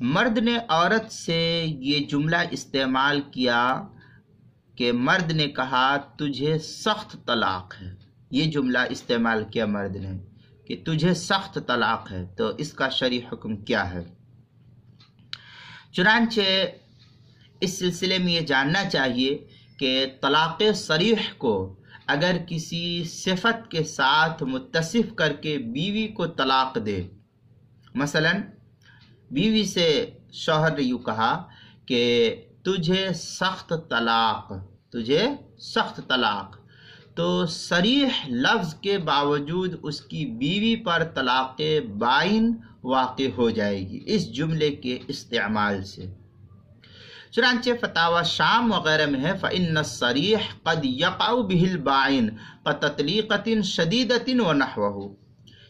مرد نے عورت سے یہ جملہ استعمال کیا کہ مرد نے کہا تجھے سخت طلاق ہے، یہ جملہ استعمال کیا مرد نے کہ تجھے سخت طلاق ہے، تو اس کا شرعی حکم کیا ہے؟ چنانچہ اس سلسلے میں یہ جاننا چاہیے کہ طلاق صریح کو اگر کسی صفت کے ساتھ متصف کر کے بیوی کو طلاق دے، مثلا بیوی سے شوہر نے یوں کہا کہ تجھے سخت طلاق، تجھے سخت طلاق، تو صریح لفظ کے باوجود اس کی بیوی پر طلاق بائن واقع ہو جائے گی اس جملے کے استعمال سے۔ چنانچہ فتاوی شام وغیرہ میں ہے فَإِنَّ الصَّرِيحَ قَدْ يَقَعُ بِهِ الْبَائِنُ كَتَطْلِيقَةٍ شَدِيدَةٍ وَنَحْوَهُ،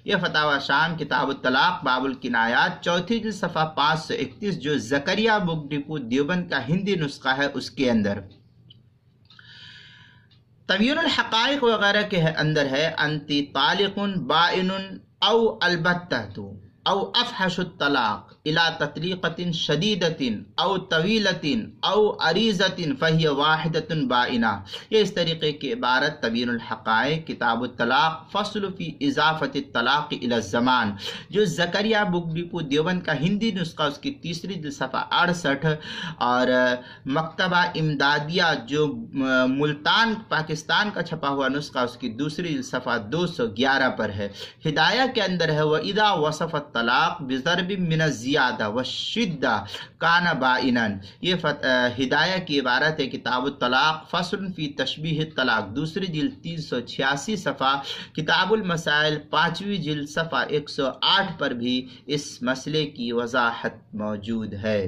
یہ فتاوی شام کتاب الطلاق باب الکنایات چوتھی جلد صفحہ 531 جو زکریا بک ڈپو دیوبند کا ہندی نسخہ ہے اس کے اندر۔ تبیین الحقائق وغیرہ کے اندر ہے انتی طالق بائن او البتہ او افحش الطلاق الى تطلیقة شدیدة او طویلة او عریضة فہی واحدة بائنہ، یہ اس طریقے کی عبارت تبیین الحقائق کتاب الطلاق فصل فی اضافت الطلاق الى الزمان جو زکریا بک ڈپو دیوبند کا ہندی نسخہ اس کی تیسری جلد صفحہ 68 اور مکتبہ امدادیہ جو ملتان پاکستان کا چھپا ہوا نسخہ اس کی دوسری جلد صفحہ 211 پر ہے۔ ہدایہ کے اندر ہے وَإِذَا وَصَفَ الطلاق بِضَرْبٍ مِّنَ الزِّيَادَةِ وَالشِّدَّةِ كَانَ بَائِنًا، یہ ہدایہ کی عبارت ہے کتاب الطلاق فصل فی تشبیہ الطلاق دوسری جلد 386 صفحہ، کتاب المسائل 5ویں جلد صفحہ 108 پر بھی اس مسئلے کی وضاحت موجود ہے۔